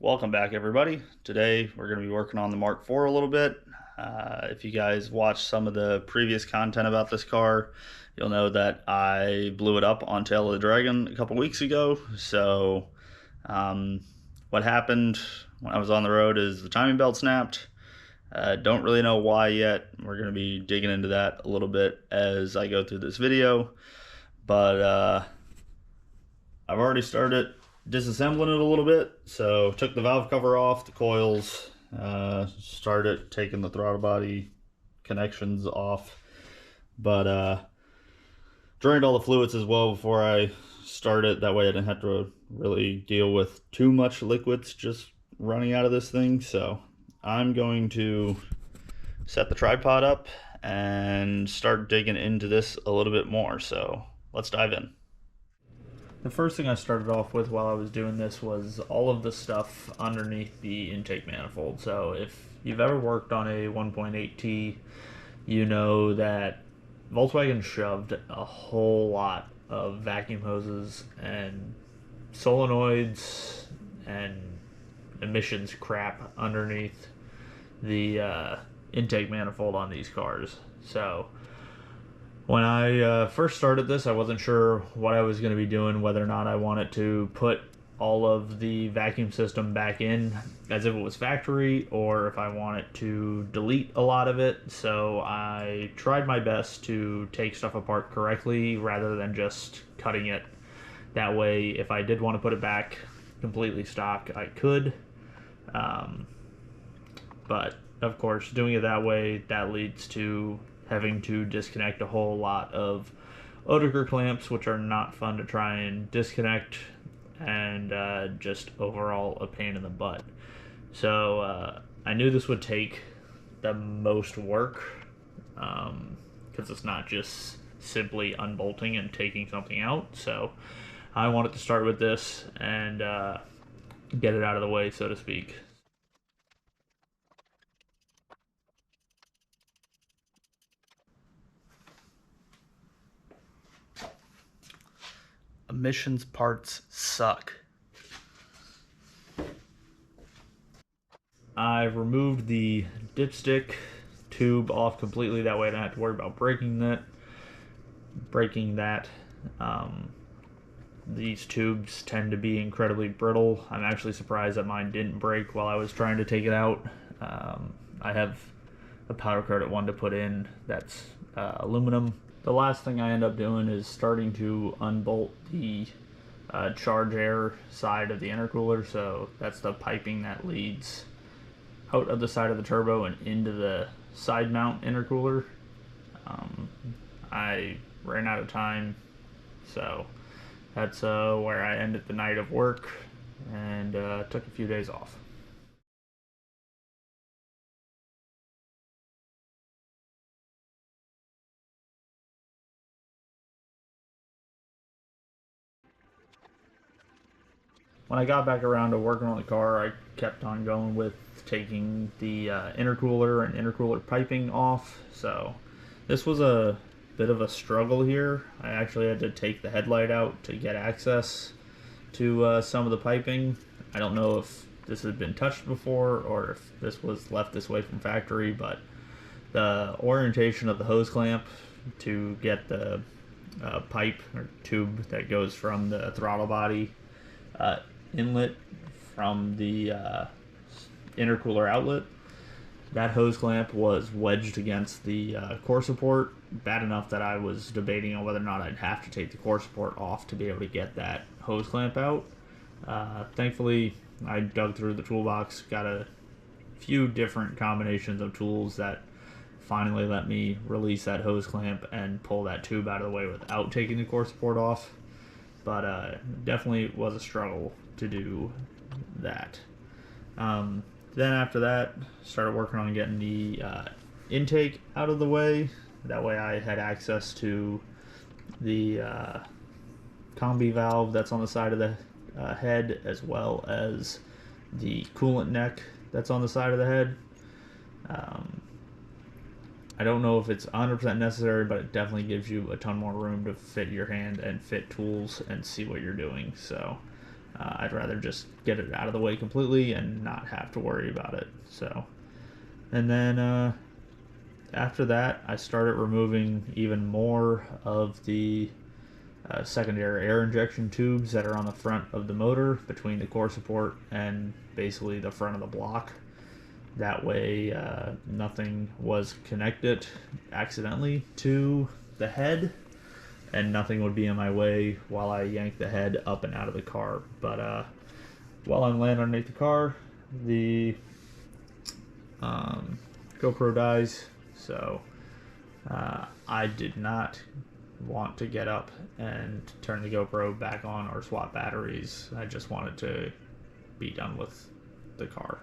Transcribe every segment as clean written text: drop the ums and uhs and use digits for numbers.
Welcome back, everybody. Today we're going to be working on the Mark IV a little bit. If you guys watched some of the previous content about this car, you'll know that I blew it up on Tail of the Dragon a couple weeks ago. So what happened when I was on the road is the timing belt snapped. Don't really know why yet. We're going to be digging into that a little bit as I go through this video. But I've already started disassembling it a little bit. So took the valve cover off, the coils, started taking the throttle body connections off, but drained all the fluids as well before I started. That way I didn't have to really deal with too much liquids just running out of this thing. So I'm going to set the tripod up and start digging into this a little bit more. So let's dive in. The first thing I started off with while I was doing this was all of the stuff underneath the intake manifold. So if you've ever worked on a 1.8T, you know that Volkswagen shoved a whole lot of vacuum hoses and solenoids and emissions crap underneath the intake manifold on these cars. So when I first started this, I wasn't sure what I was going to be doing, whether or not I wanted to put all of the vacuum system back in as if it was factory, or if I wanted to delete a lot of it. So I tried my best to take stuff apart correctly rather than just cutting it. That way, if I did want to put it back completely stock, I could. But of course, doing it that way, that leads to having to disconnect a whole lot of Oetiker clamps, which are not fun to try and disconnect, and just overall a pain in the butt. So I knew this would take the most work, because it's not just simply unbolting and taking something out. So I wanted to start with this and get it out of the way, so to speak. Emissions parts suck. I've removed the dipstick tube off completely. That way I don't have to worry about breaking that. These tubes tend to be incredibly brittle. I'm actually surprised that mine didn't break while I was trying to take it out. I have a powder coated one to put in that's aluminum. The last thing I end up doing is starting to unbolt the charge air side of the intercooler. So that's the piping that leads out of the side of the turbo and into the side mount intercooler. I ran out of time, so that's where I ended the night of work and took a few days off. When I got back around to working on the car, I kept on going with taking the intercooler and intercooler piping off. So this was a bit of a struggle here. I actually had to take the headlight out to get access to some of the piping. I don't know if this had been touched before or if this was left this way from factory, but the orientation of the hose clamp to get the pipe or tube that goes from the throttle body inlet from the intercooler outlet, that hose clamp was wedged against the core support, bad enough that I was debating on whether or not I'd have to take the core support off to be able to get that hose clamp out. Thankfully, I dug through the toolbox, got a few different combinations of tools that finally let me release that hose clamp and pull that tube out of the way without taking the core support off. But definitely was a struggle to do that. Then after that, started working on getting the intake out of the way. That way I had access to the combi valve that's on the side of the head, as well as the coolant neck that's on the side of the head. I don't know if it's 100% necessary, but it definitely gives you a ton more room to fit your hand and fit tools and see what you're doing. So I'd rather just get it out of the way completely and not have to worry about it. So, and then after that, I started removing even more of the secondary air injection tubes that are on the front of the motor between the core support and basically the front of the block. That way, nothing was connected accidentally to the head, and nothing would be in my way while I yanked the head up and out of the car. But while I'm laying underneath the car, the GoPro dies, so I did not want to get up and turn the GoPro back on or swap batteries. I just wanted to be done with the car.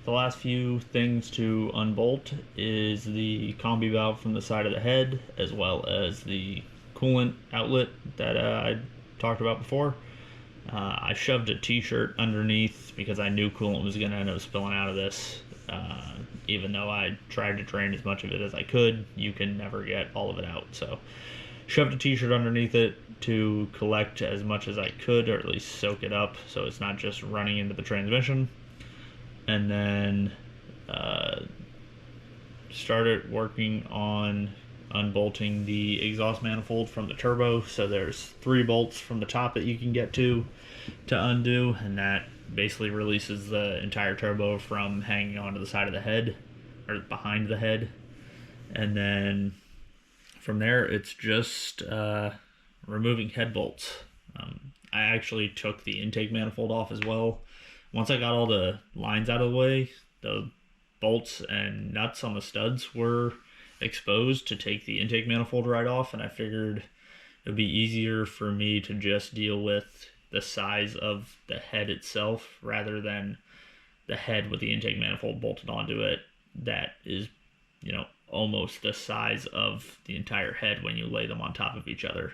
The last few things to unbolt is the combi valve from the side of the head, as well as the coolant outlet that I talked about before. I shoved a t-shirt underneath because I knew coolant was going to end up spilling out of this. Even though I tried to drain as much of it as I could, you can never get all of it out. So shoved a t-shirt underneath it to collect as much as I could, or at least soak it up so it's not just running into the transmission. And then started working on unbolting the exhaust manifold from the turbo. So there's 3 bolts from the top that you can get to undo, and that basically releases the entire turbo from hanging onto the side of the head, or behind the head. And then from there, it's just removing head bolts. I actually took the intake manifold off as well. Once I got all the lines out of the way, the bolts and nuts on the studs were exposed to take the intake manifold right off, and I figured it would be easier for me to just deal with the size of the head itself rather than the head with the intake manifold bolted onto it that is, you know, almost the size of the entire head when you lay them on top of each other.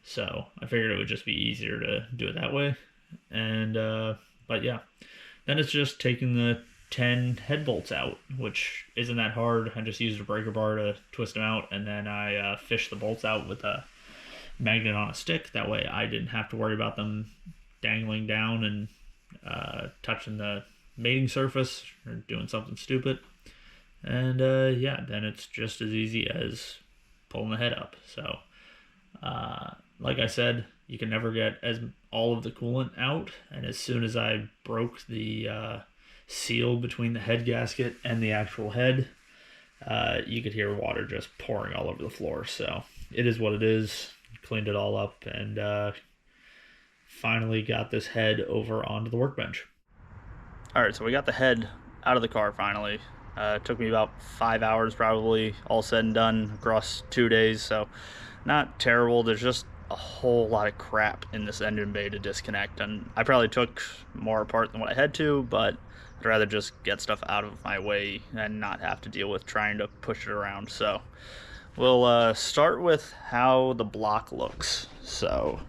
So I figured it would just be easier to do it that way. And but yeah, then it's just taking the 10 head bolts out, which isn't that hard. I just used a breaker bar to twist them out, and then I fished the bolts out with a magnet on a stick. That way I didn't have to worry about them dangling down and touching the mating surface or doing something stupid. And yeah, then it's just as easy as pulling the head up. So like I said, you can never get all of the coolant out, and as soon as I broke the seal between the head gasket and the actual head, you could hear water just pouring all over the floor. So it is what it is. Cleaned it all up and finally got this head over onto the workbench. All right, so we got the head out of the car finally. It took me about 5 hours probably, all said and done, across 2 days, so not terrible. There's just a whole lot of crap in this engine bay to disconnect, and I probably took more apart than what I had to, but I'd rather just get stuff out of my way and not have to deal with trying to push it around. So we'll start with how the block looks. So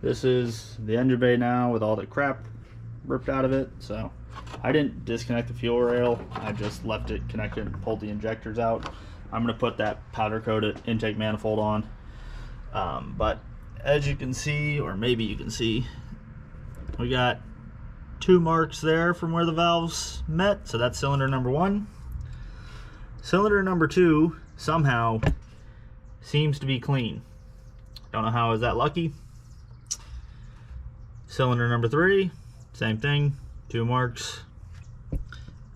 this is the engine bay now with all the crap ripped out of it. So I didn't disconnect the fuel rail, I just left it connected and pulled the injectors out. I'm going to put that powder coated intake manifold on. But as you can see, or maybe you can see, we got 2 marks there from where the valves met. So that's cylinder number 1. Cylinder number 2 somehow seems to be clean. Don't know how I was that lucky. Cylinder number 3, same thing, 2 marks.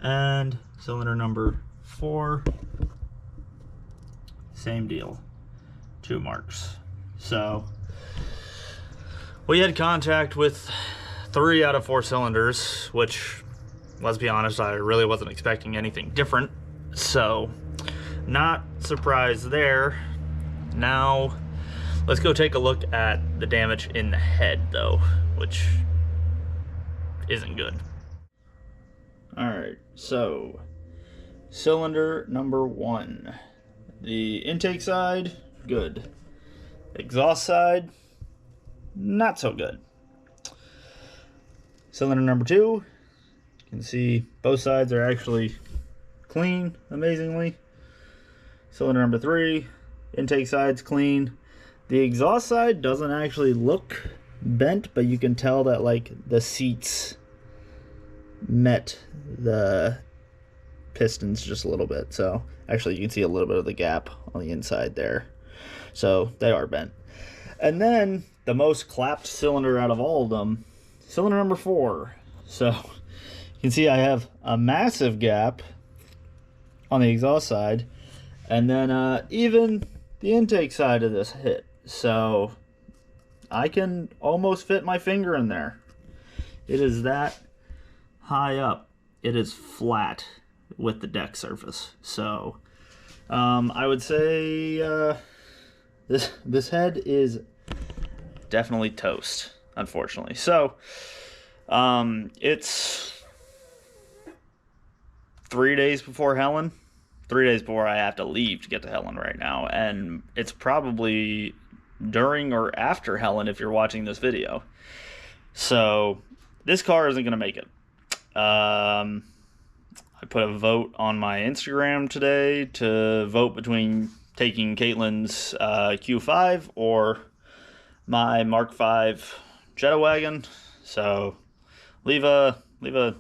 And cylinder number 4, same deal, 2 marks. So we had contact with 3 out of 4 cylinders, which, let's be honest, I really wasn't expecting anything different. So not surprised there. Now let's go take a look at the damage in the head though, which isn't good. All right, so cylinder number 1, the intake side, good. Exhaust side, not so good. Cylinder number 2, you can see both sides are actually clean, amazingly. Cylinder number 3, intake side's clean. The exhaust side doesn't actually look bent, but you can tell that like the seats met the pistons just a little bit. So actually you can see a little bit of the gap on the inside there. So they are bent. And then the most clapped cylinder out of all of them, cylinder number 4. So you can see I have a massive gap on the exhaust side, and then even the intake side of this hit. So I can almost fit my finger in there. It is that high up. It is flat with the deck surface. So I would say this head is definitely toast, unfortunately. So it's 3 days before Helen. 3 days before I have to leave to get to Helen right now, and it's probably during or after Helen if you're watching this video. So this car isn't going to make it. I put a vote on my Instagram today to vote between taking Caitlin's Q5 or my Mark V Jetta wagon. So leave a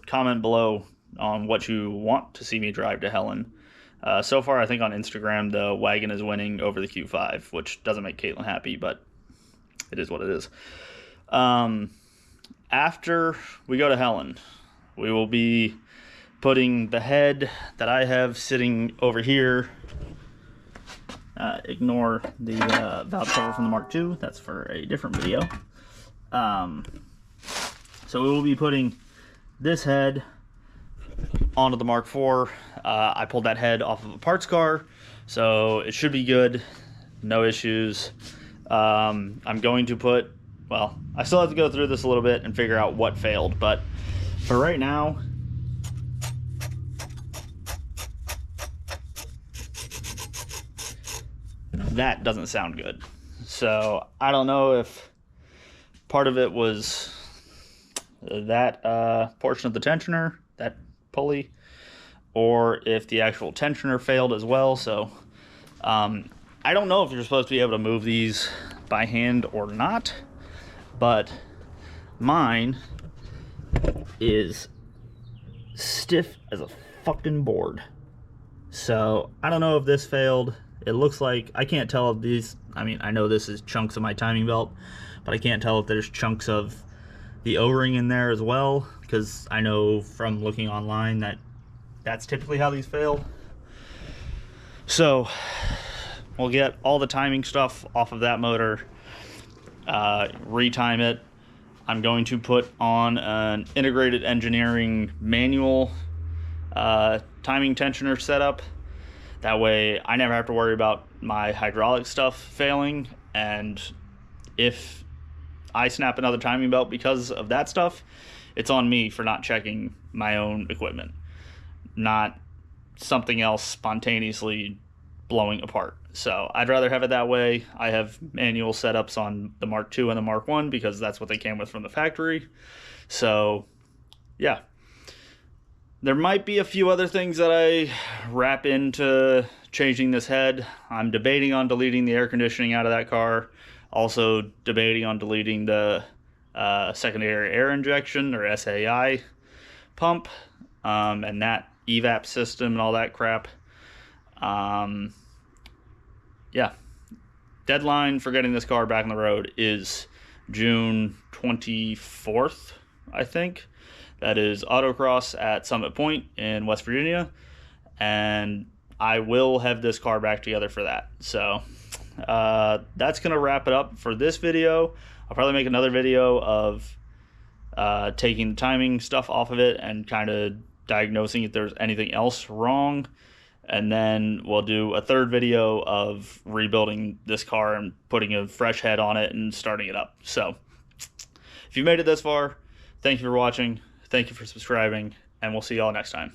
comment below on what you want to see me drive to Helen. So far, I think on Instagram, the wagon is winning over the Q5, which doesn't make Caitlin happy, but it is what it is. After we go to Helen, we will be putting the head that I have sitting over here. Ignore the valve cover from the Mark II. That's for a different video. So we will be putting this head onto the Mark IV. I pulled that head off of a parts car, so it should be good. no issues. I'm going to put, well, I still have to go through this a little bit and figure out what failed, but for right now, that doesn't sound good. So I don't know if part of it was that portion of the tensioner, that pulley, or if the actual tensioner failed as well. So I don't know if you're supposed to be able to move these by hand or not, but mine is stiff as a fucking board. So I don't know if this failed. It looks like, I can't tell if these, I mean, I know this is chunks of my timing belt, but I can't tell if there's chunks of the O-ring in there as well, because I know from looking online that that's typically how these fail. So we'll get all the timing stuff off of that motor, retime it. I'm going to put on an integrated engineering manual timing tensioner setup. That way I never have to worry about my hydraulic stuff failing, and if I snap another timing belt because of that stuff, it's on me for not checking my own equipment, not something else spontaneously blowing apart. So I'd rather have it that way. I have manual setups on the Mark II and the Mark I because that's what they came with from the factory. So yeah, there might be a few other things that I wrap into changing this head. I'm debating on deleting the air conditioning out of that car. Also debating on deleting the secondary air injection, or SAI pump, and that evap system and all that crap. Yeah, deadline for getting this car back on the road is June 24th, I think. That is autocross at Summit Point in West Virginia, and I will have this car back together for that. So that's gonna wrap it up for this video. I'll probably make another video of taking the timing stuff off of it and kind of diagnosing if there's anything else wrong, and then we'll do a third video of rebuilding this car and putting a fresh head on it and starting it up. So if you made it this far, thank you for watching, thank you for subscribing, and we'll see y'all next time.